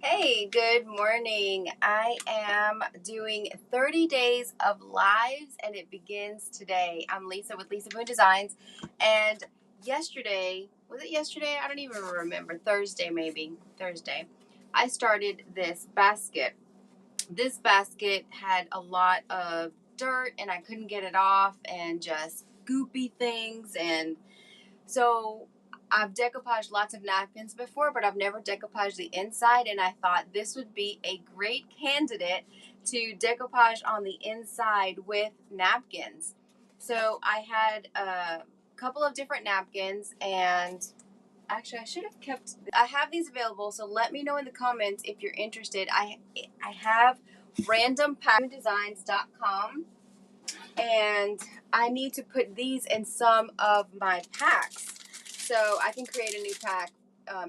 Hey, good morning. I am doing 30 days of lives and it begins today. I'm Lisa with Lisa Boone Designs. And yesterday, was it yesterday? I don't even remember. Thursday, maybe. Thursday. I started this basket. This basket had a lot of dirt and I couldn't get it off and just goopy things. And so I've decoupaged lots of napkins before, but I've never decoupaged the inside, and I thought this would be a great candidate to decoupage on the inside with napkins. So I had a couple of different napkins, and actually I should have kept. I have these available, so let me know in the comments if you're interested. I have randompackdesigns.com, and I need to put these in some of my packs. So I can create a new pack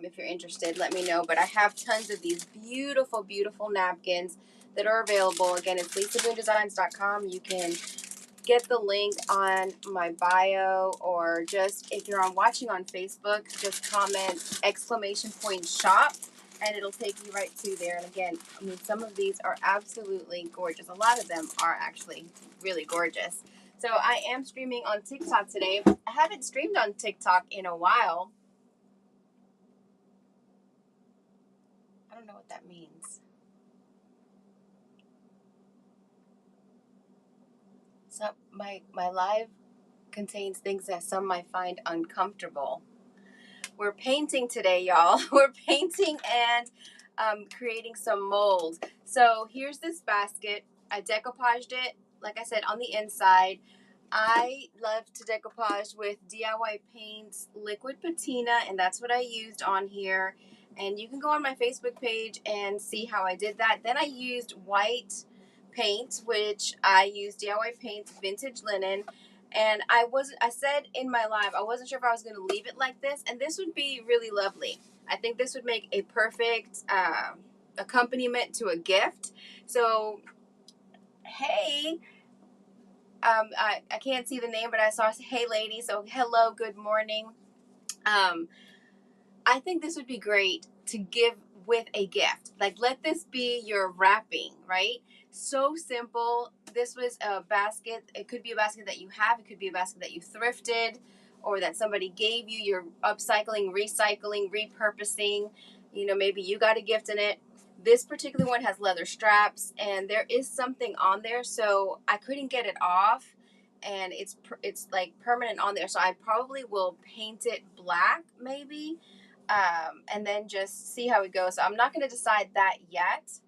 if you're interested. Let me know. But I have tons of these beautiful, beautiful napkins that are available. Again, it's lisaboondesigns.com. You can get the link on my bio, or just if you're watching on Facebook, just comment !shop and it'll take you right to there. And again, I mean, some of these are absolutely gorgeous. A lot of them are actually really gorgeous. So I am streaming on TikTok today. I haven't streamed on TikTok in a while. I don't know what that means. So my live contains things that some might find uncomfortable. We're painting today, y'all. We're painting and creating some molds. So here's this basket. I decoupaged it, like I said, on the inside. I love to decoupage with DIY Paints liquid patina, and that's what I used on here. And you can go on my Facebook page and see how I did that. Then I used white paint, which I used DIY Paints vintage linen. And I said in my live, I wasn't sure if I was going to leave it like this, and this would be really lovely. I think this would make a perfect accompaniment to a gift. So, hey, I can't see the name, but I saw, hey lady, so hello, good morning. I think this would be great to give with a gift. Like, let this be your wrapping, right? So simple. This was a basket. It could be a basket that you have. It could be a basket that you thrifted or that somebody gave you. You're upcycling, recycling, repurposing. You know, maybe you got a gift in it. This particular one has leather straps, and there is something on there, so I couldn't get it off, and it's like permanent on there. So I probably will paint it black, maybe, and then just see how it goes. So I'm not going to decide that yet.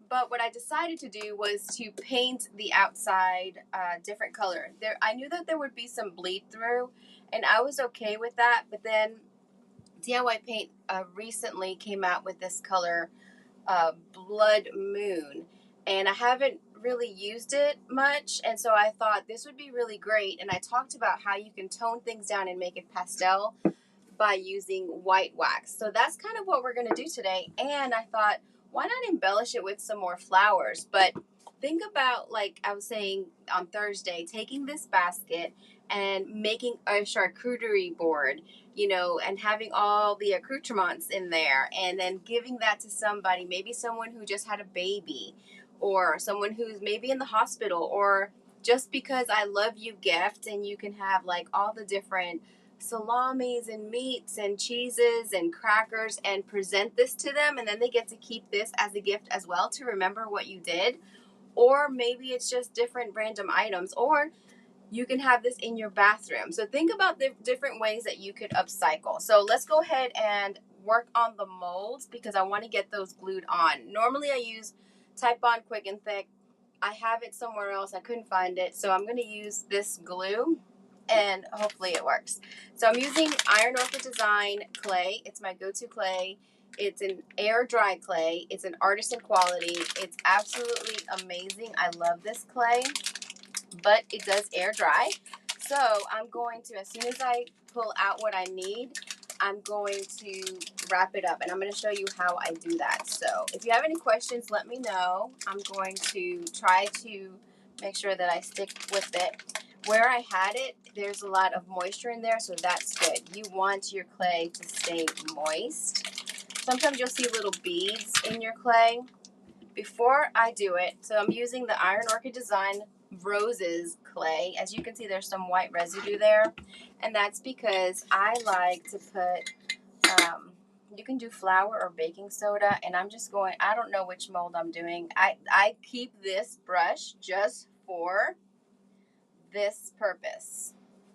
But what I decided to do was to paint the outside different color. I knew that there would be some bleed through, and I was okay with that. But then DIY Paint recently came out with this color, Blood Moon, and I haven't really used it much, and so I thought this would be really great. And I talked about how you can tone things down and make it pastel by using white wax. So that's kind of what we're going to do today. And I thought, why not embellish it with some more flowers? But think about, like I was saying on Thursday, taking this basket and making a charcuterie board, you know, and having all the accoutrements in there, and then giving that to somebody, maybe someone who just had a baby, or someone who's maybe in the hospital, or just because I love you gift. And you can have like all the different salamis and meats and cheeses and crackers and present this to them, and then they get to keep this as a gift as well to remember what you did. Or maybe it's just different random items, or you can have this in your bathroom. So think about the different ways that you could upcycle. So let's go ahead and work on the molds, because I want to get those glued on. Normally I use Type On Quick and Thick. I have it somewhere else. I couldn't find it, so I'm going to use this glue, and hopefully it works. So I'm using Iron Orchid Design clay. It's my go-to clay. It's an air dry clay. It's an artisan quality. It's absolutely amazing. I love this clay, but it does air dry. So I'm going to, as soon as I pull out what I need, I'm going to wrap it up, and I'm going to show you how I do that. So if you have any questions, let me know. I'm going to try to make sure that I stick with it. Where I had it, there's a lot of moisture in there, so that's good. You want your clay to stay moist. sometimes you'll see little beads in your clay. Before I do it, so I'm using the Iron Orchid Design Roses clay. As you can see, there's some white residue there, and that's because I like to put, you can do flour or baking soda, and I'm just going, I don't know which mold I'm doing. I keep this brush just for this purpose,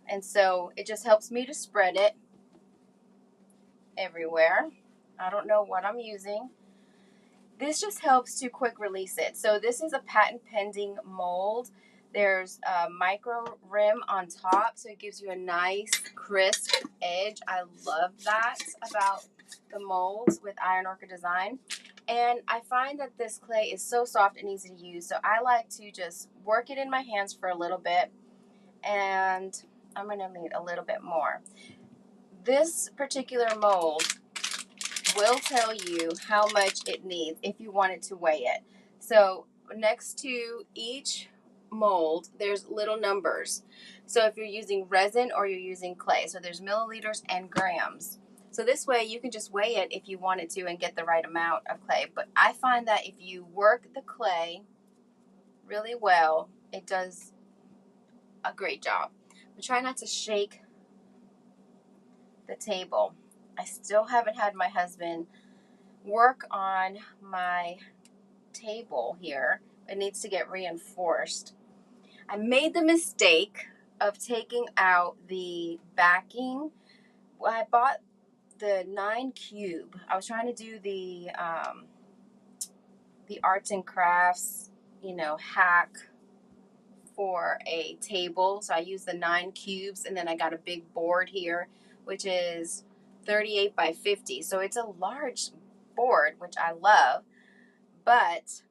and so it just helps me to spread it everywhere. I don't know what I'm using. This just helps to quick release it. So this is a patent pending mold. There's a micro rim on top, so it gives you a nice crisp edge. I love that about the molds with Iron Orchid Design. And I find that this clay is so soft and easy to use, so I like to just work it in my hands for a little bit, and I'm going to need a little bit more. This particular mold will tell you how much it needs if you wanted to weigh it. So next to each mold, there's little numbers. So if you're using resin or you're using clay, so there's milliliters and grams. So this way you can just weigh it if you wanted to and get the right amount of clay. But I find that if you work the clay really well, it does a great job. But try not to shake the table. I still haven't had my husband work on my table here. It needs to get reinforced. I made the mistake of taking out the backing. Well, I bought the 9 cube. I was trying to do the arts and crafts, hack for a table. So I used the 9 cubes, and then I got a big board here, which is 38 by 50. So it's a large board, which I love. But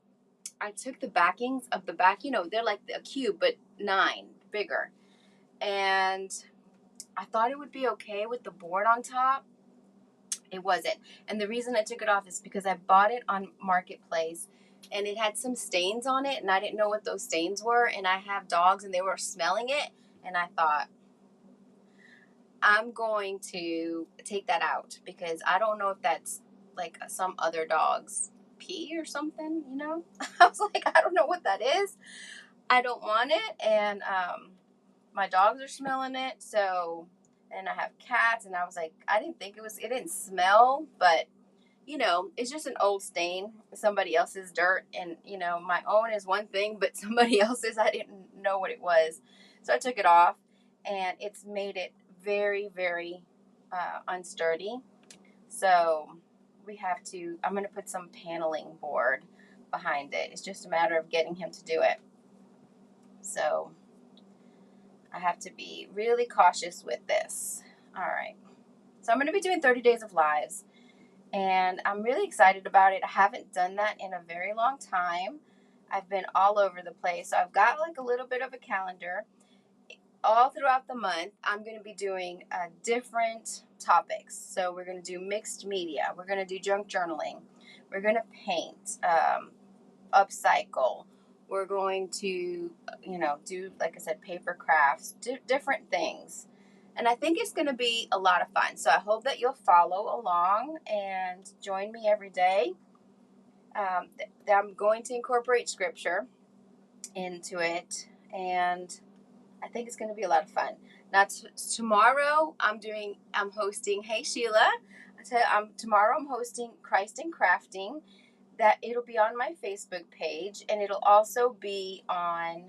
I took the backings of the back, they're like a cube, but 9, bigger. And I thought it would be okay with the board on top. It wasn't. And the reason I took it off is because I bought it on Marketplace, and it had some stains on it, and I didn't know what those stains were. And I have dogs, and they were smelling it. And I thought, I'm going to take that out because I don't know if that's like some other dog's pee or something, I was like, I don't know what that is. I don't want it. And my dogs are smelling it. So, and I have cats, and I was like, I didn't think it didn't smell, but it's just an old stain, somebody else's dirt. And, my own is one thing, but somebody else's, I didn't know what it was. So I took it off, and it's made it very, very unsturdy. So I'm going to put some paneling board behind it. It's just a matter of getting him to do it. So I have to be really cautious with this. All right. So I'm going to be doing 30 days of lives, and I'm really excited about it. I haven't done that in a very long time. I've been all over the place. So I've got like a little bit of a calendar. All throughout the month, I'm going to be doing different topics. So we're going to do mixed media. We're going to do junk journaling. We're going to paint, upcycle. We're going to, do, like I said, paper crafts, different things. And I think it's going to be a lot of fun. So I hope that you'll follow along and join me every day. I'm going to incorporate scripture into it, and I think it's going to be a lot of fun. Now, tomorrow I'm hosting, hey Sheila, tomorrow I'm hosting Christ in Crafting. That it'll be on my Facebook page, and it'll also be on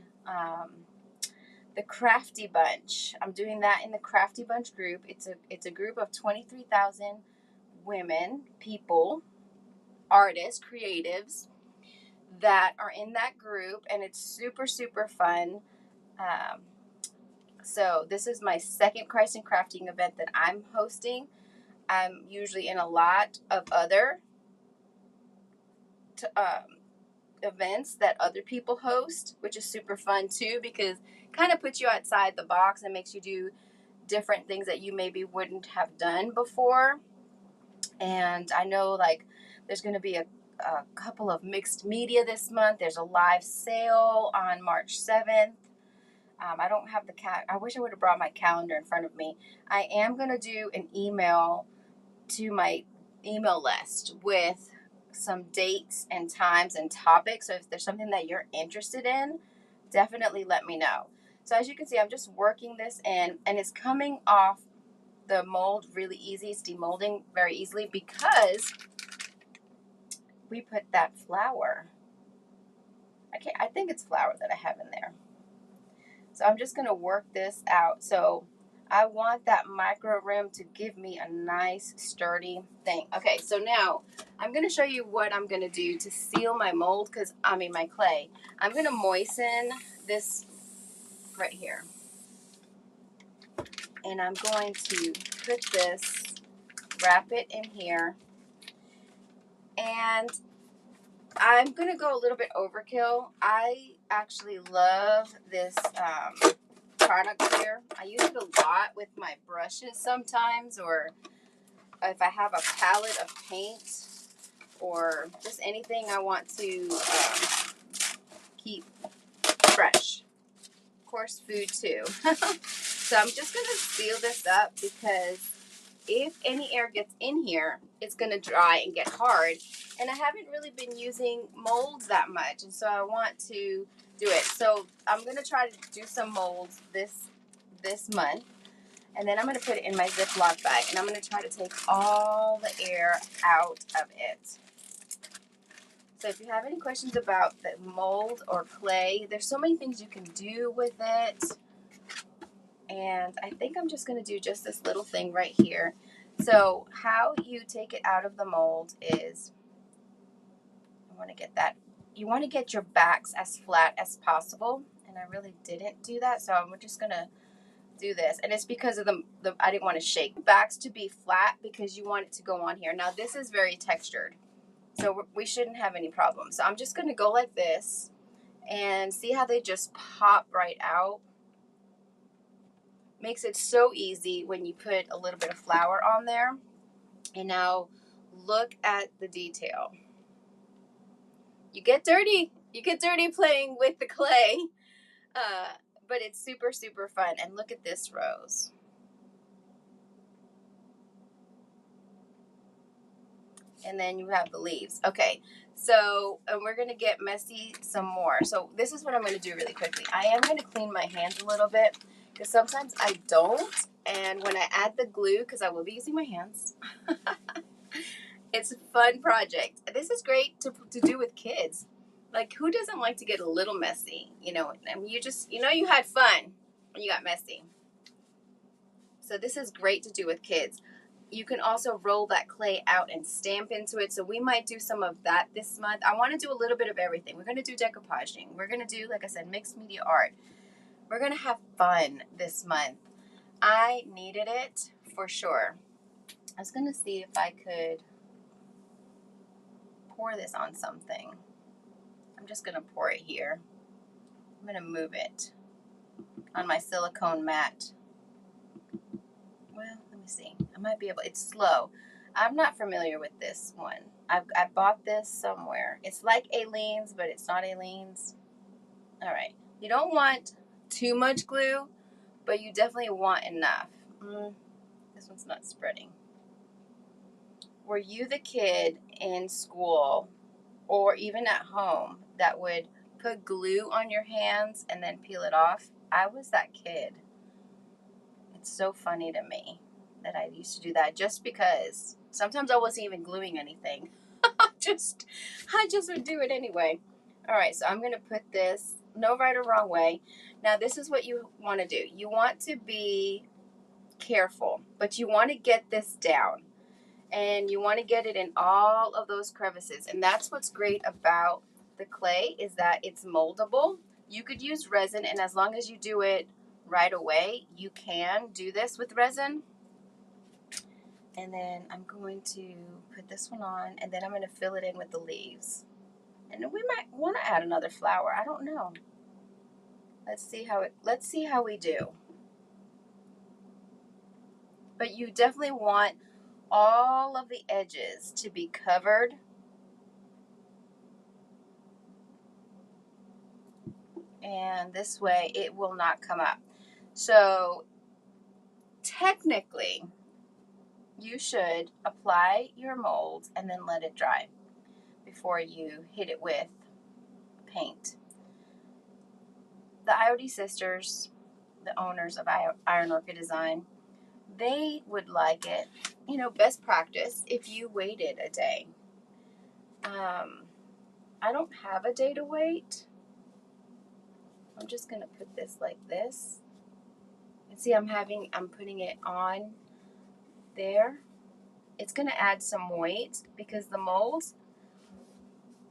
the Crafty Bunch. I'm doing that in the Crafty Bunch group. It's a group of 23,000 women, people, artists, creatives that are in that group, and it's super, super fun. So this is my second Christ in Crafting event that I'm hosting. I'm usually in a lot of other events that other people host, which is super fun too, because it kind of puts you outside the box and makes you do different things that you maybe wouldn't have done before. And I know like there's going to be a couple of mixed media this month. There's a live sale on March 7th. I don't have I wish I would have brought my calendar in front of me. I am going to do an email to my email list with some dates and times and topics. So if there's something that you're interested in, definitely let me know. So as you can see, I'm just working this in, and it's coming off the mold really easy. It's demolding very easily because we put that flour. I think it's flour that I have in there. So I'm just going to work this out. So I want that micro rim to give me a nice sturdy thing. Okay, so now I'm going to show you what I'm going to do to seal my mold, my clay. I'm going to moisten this right here. And I'm going to put this, wrap it in here. And I'm going to go a little bit overkill. I actually love this product here. I use it a lot with my brushes sometimes, or if I have a palette of paint or just anything I want to keep fresh. Of course, food too. So I'm just going to seal this up because if any air gets in here, it's going to dry and get hard. And I haven't really been using molds that much, and so I want to do it. So I'm going to try to do some molds this month, and then I'm going to put it in my Ziploc bag, and I'm going to try to take all the air out of it. So if you have any questions about the mold or clay, there's so many things you can do with it. And I think I'm just going to do just this little thing right here. So how you take it out of the mold is, you want to get your backs as flat as possible. And I really didn't do that, so I'm just going to do this. And it's because of the I didn't want to shake backs to be flat because you want it to go on here. Now this is very textured, so we shouldn't have any problems. So I'm just going to go like this and see how they just pop right out. Makes it so easy when you put a little bit of flour on there. And now look at the detail. You get dirty playing with the clay, but it's super, super fun. And look at this rose. And then you have the leaves. Okay, so we're going to get messy some more. So this is what I'm going to do really quickly. I am going to clean my hands a little bit because sometimes I don't. And when I add the glue, because I will be using my hands, it's a fun project. This is great to do with kids. Like, who doesn't like to get a little messy? I mean, you had fun when you got messy. So this is great to do with kids. You can also roll that clay out and stamp into it. So we might do some of that this month. I want to do a little bit of everything. We're going to do decoupaging. We're going to do, like I said, mixed media art. We're going to have fun this month. I needed it for sure. I was going to see if I could pour this on something. I'm just going to pour it here. I'm going to move it on my silicone mat. Well, let me see. I might be able, it's slow. I'm not familiar with this one. I bought this somewhere. It's like Aleene's, but it's not Aleene's. All right. You don't want too much glue, but you definitely want enough. This one's not spreading. Were you the kid in school or even at home that would put glue on your hands and then peel it off? I was that kid. It's so funny to me that I used to do that just because sometimes I wasn't even gluing anything. I just would do it anyway. All right, so I'm going to put this, no right or wrong way. Now, this is what you want to do. You want to be careful, but you want to get this down. And you want to get it in all of those crevices. And that's what's great about the clay, is that it's moldable. You could use resin, and as long as you do it right away, you can do this with resin. And then I'm going to put this one on, and then I'm going to fill it in with the leaves. And we might want to add another flower. I don't know. Let's see how we do. But you definitely want all of the edges to be covered. And this way it will not come up. So technically, you should apply your molds and then let it dry before you hit it with paint. The IOD sisters, the owners of Iron Orchid Design, they would like it, you know, best practice if you waited a day. I don't have a day to wait. I'm just going to put this like this. And see, I'm putting it on there. It's going to add some weight because the molds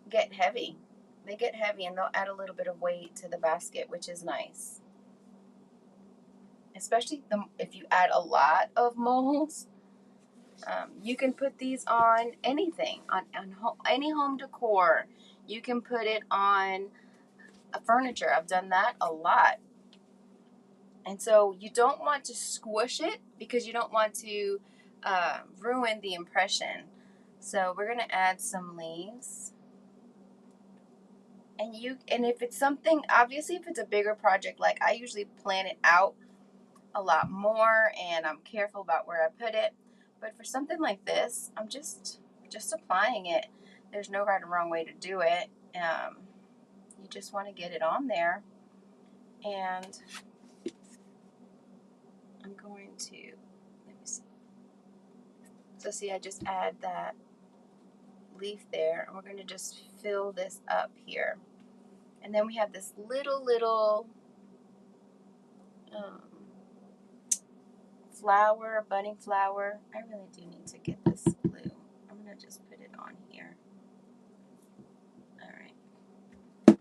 get heavy. They get heavy and they'll add a little bit of weight to the basket, which is nice. Especially if you add a lot of molds. You can put these on anything, on any home decor. You can put it on a furniture. I've done that a lot. And so you don't want to squish it because you don't want to ruin the impression. So we're going to add some leaves. And if it's something, obviously if it's a bigger project, like I usually plan it out a lot more and I'm careful about where I put it. But for something like this, I'm just applying it. There's no right or wrong way to do it. You just want to get it on there. And I'm going to, let me see. So see, I just add that leaf there, and we're going to just fill this up here. And then we have this little flower, budding flower. I really do need to get this glue. I'm going to just put it on here. All right.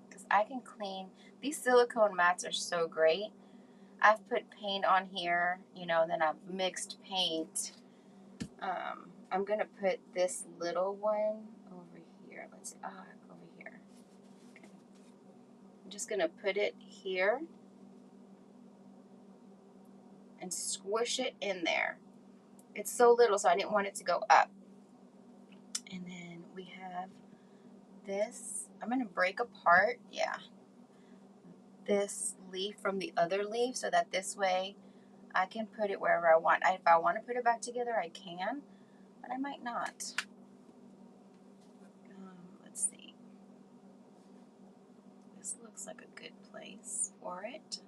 Because I can clean. These silicone mats are so great. I've put paint on here, you know, and then I've mixed paint. I'm going to put this little one over here. Let's see. Over here. Okay. I'm just going to put it here and squish it in there. It's so little, so I didn't want it to go up. And then we have this. I'm going to break apart, this leaf from the other leaf so that this way I can put it wherever I want. If I want to put it back together, I can, but I might not. Let's see. This looks like a good place for it.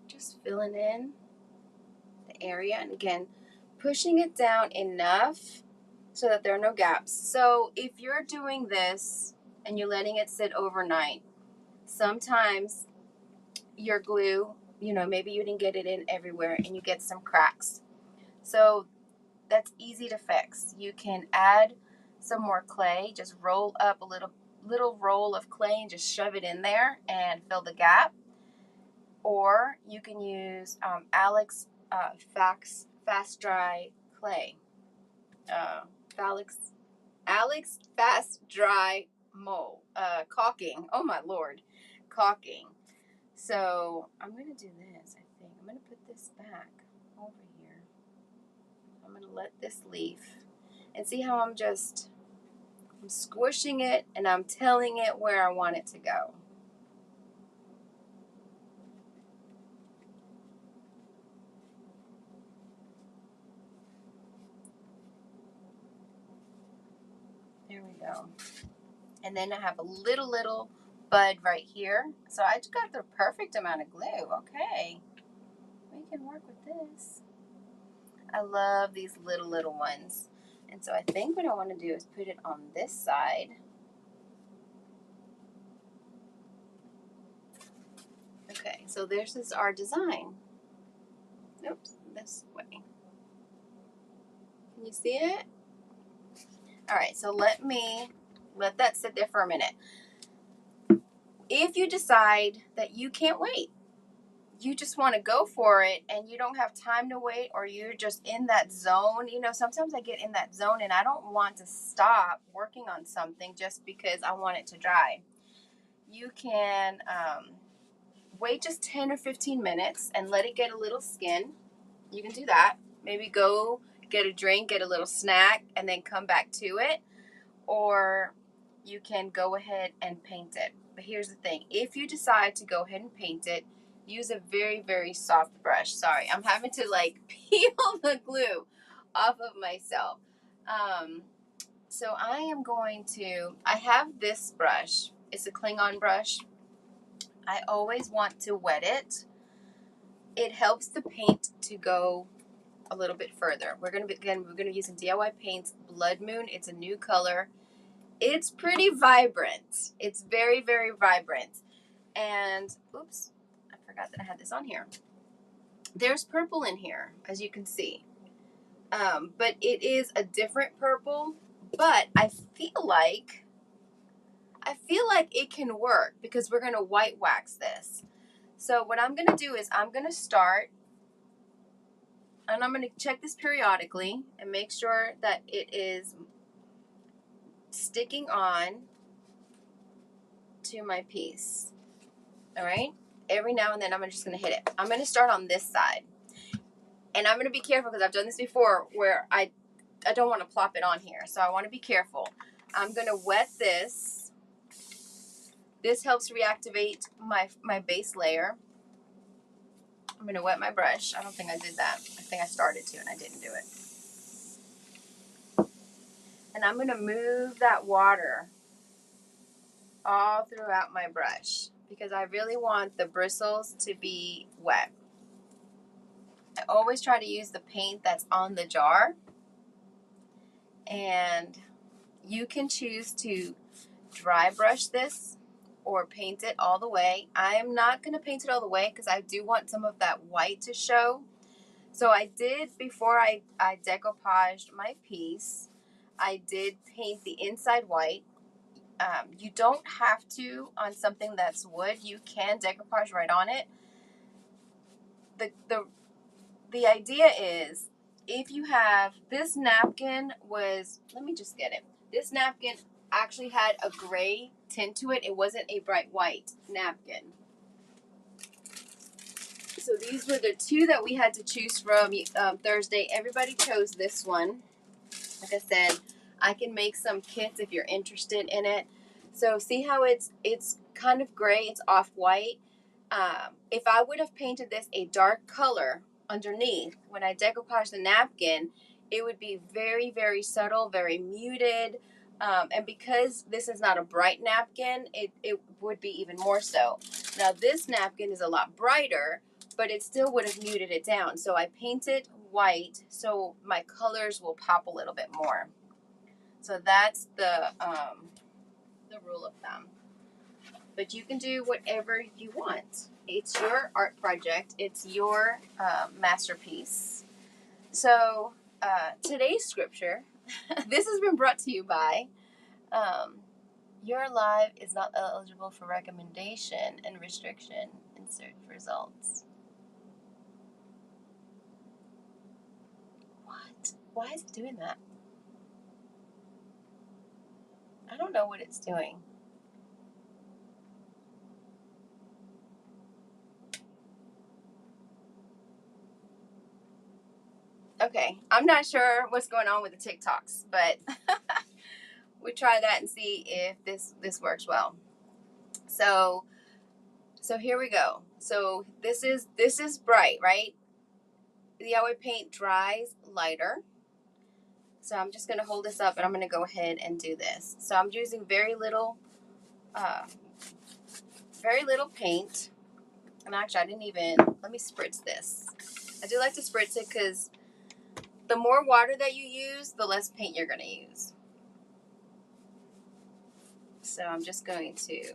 Just filling in the area, and again, pushing it down enough so that there are no gaps. So if you're doing this and you're letting it sit overnight, sometimes your glue, you know, maybe you didn't get it in everywhere and you get some cracks. So that's easy to fix. You can add some more clay, just roll up a little roll of clay and just shove it in there and fill the gap. Or you can use Alex Fast Dry Clay. Alex Fast Dry Mold. Caulking. Oh my Lord. Caulking. So I'm going to do this, I think. I'm going to put this back over here. I'm going to let this leaf. And see how I'm squishing it and I'm telling it where I want it to go. There we go. And then I have a little bud right here. So I just got the perfect amount of glue. Okay. We can work with this. I love these little ones. And so I think what I want to do is put it on this side. Okay, so this is our design. Oops, this way. Can you see it? All right, so let that sit there for a minute. If you decide that you can't wait, you just want to go for it and you don't have time to wait, or you're just in that zone. You know, sometimes I get in that zone and I don't want to stop working on something just because I want it to dry. You can wait just 10 or 15 minutes and let it get a little skin. You can do that. Maybe go get a drink, get a little snack, and then come back to it. Or you can go ahead and paint it. But here's the thing. If you decide to go ahead and paint it, use a very, very soft brush. Sorry, I'm having to like peel the glue off of myself. So I am going to, I have this brush. It's a Klingon brush. I always want to wet it. It helps the paint to go a little bit further. We're going to be using DIY Paints Blood Moon. It's a new color. It's pretty vibrant. It's very, very vibrant. And, oops, I forgot that I had this on here. There's purple in here, as you can see. But it is a different purple. But I feel like it can work because we're going to white wax this. So what I'm going to do is I'm going to start, and I'm going to check this periodically and make sure that it is sticking on to my piece. All right? Every now and then I'm just going to hit it. I'm going to start on this side. And I'm going to be careful because I've done this before where I don't want to plop it on here. So I want to be careful. I'm going to wet this. This helps reactivate my base layer. I'm going to wet my brush. I don't think I did that. I think I started to and I didn't do it. And I'm going to move that water all throughout my brush because I really want the bristles to be wet. I always try to use the paint that's on the jar, and you can choose to dry brush this or paint it all the way. I am not going to paint it all the way because I do want some of that white to show. So I did, before I decoupaged my piece, I did paint the inside white. You don't have to on something that's wood. You can decoupage right on it. The idea is, if you have, this napkin was, let me just get it. This napkin actually had a gray tint to it. It wasn't a bright white napkin. So these were the two that we had to choose from Thursday. Everybody chose this one. Like I said, I can make some kits if you're interested in it. So see how it's kind of gray, it's off-white. If I would have painted this a dark color underneath, when I decoupage the napkin, it would be very, very subtle, very muted. And because this is not a bright napkin, it would be even more so. Now this napkin is a lot brighter, but it still would have muted it down. So I painted white so my colors will pop a little bit more. So that's the rule of thumb. But you can do whatever you want. It's your art project. It's your masterpiece. So today's scripture, this has been brought to you by your life is not eligible for recommendation and restriction in search results. What? Why is it doing that? I don't know what it's doing. Okay, I'm not sure what's going on with the TikToks, but we try that and see if this works well. So here we go. So this is bright, right? The DIY paint dries lighter. So I'm just going to hold this up and I'm going to go ahead and do this. So I'm using very little paint. And actually, I didn't even, let me spritz this. I do like to spritz it because the more water that you use, the less paint you're going to use. So I'm just going to,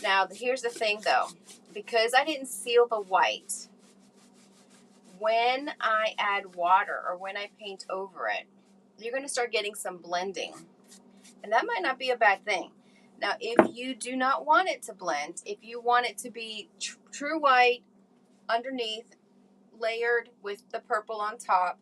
now here's the thing though, because I didn't seal the white, when I add water or when I paint over it, you're going to start getting some blending. And that might not be a bad thing. Now, if you do not want it to blend, if you want it to be true white underneath, layered with the purple on top,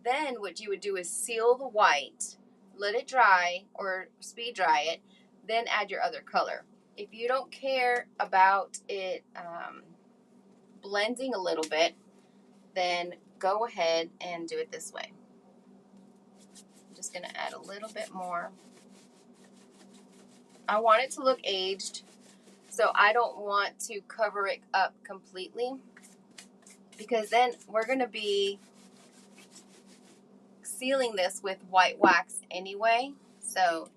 then what you would do is seal the white, let it dry or speed dry it, then add your other color. If you don't care about it blending a little bit, then go ahead and do it this way. I'm just going to add a little bit more. I want it to look aged, So I don't want to cover it up completely, because then we're going to be sealing this with white wax anyway. So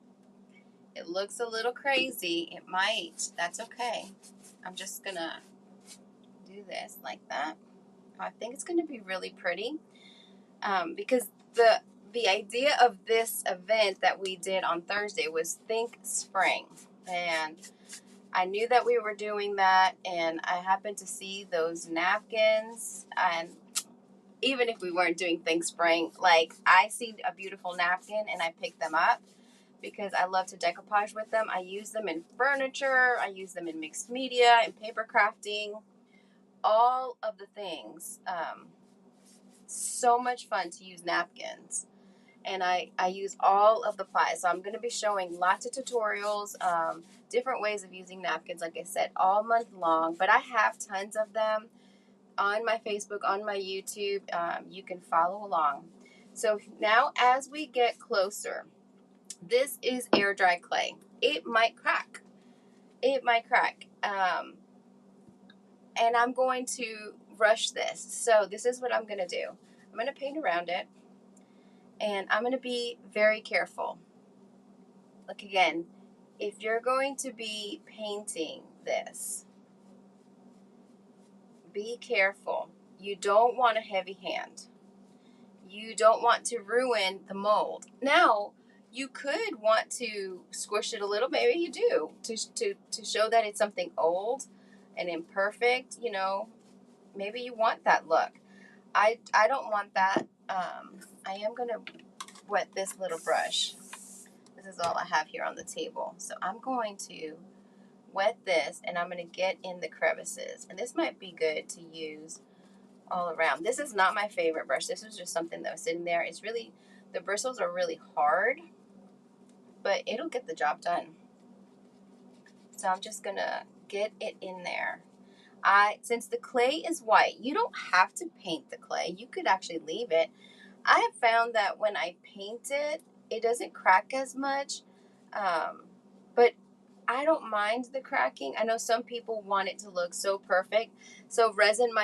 it looks a little crazy. It might. That's okay. I'm just going to do this like that. I think it's going to be really pretty, because the idea of this event that we did on Thursday was Think Spring. And I knew that we were doing that, and I happened to see those napkins. And even if we weren't doing Think Spring, like, I see a beautiful napkin and I pick them up because I love to decoupage with them. I use them in furniture, I use them in mixed media, in paper crafting, all of the things. So much fun to use napkins. And I use all of the plies. So I'm going to be showing lots of tutorials, different ways of using napkins, like I said, all month long. But I have tons of them on my Facebook, on my YouTube. You can follow along. So now as we get closer, this is air dry clay. It might crack. It might crack. And I'm going to rush this. So this is what I'm going to do. I'm going to paint around it. And I'm going to be very careful. Look, again, if you're going to be painting this, be careful. You don't want a heavy hand. You don't want to ruin the mold. Now, you could want to squish it a little, maybe you do, to show that it's something old and imperfect. You know, maybe you want that look. I don't want that. I am going to wet this little brush. This is all I have here on the table. So I'm going to wet this, and I'm going to get in the crevices. And this might be good to use all around. This is not my favorite brush. This was just something that was sitting there. It's really, the bristles are really hard, but it'll get the job done. So I'm just going to get it in there. Since the clay is white, you don't have to paint the clay. You could actually leave it. I have found that when I paint it, it doesn't crack as much, but I don't mind the cracking. I know some people want it to look so perfect, so resin might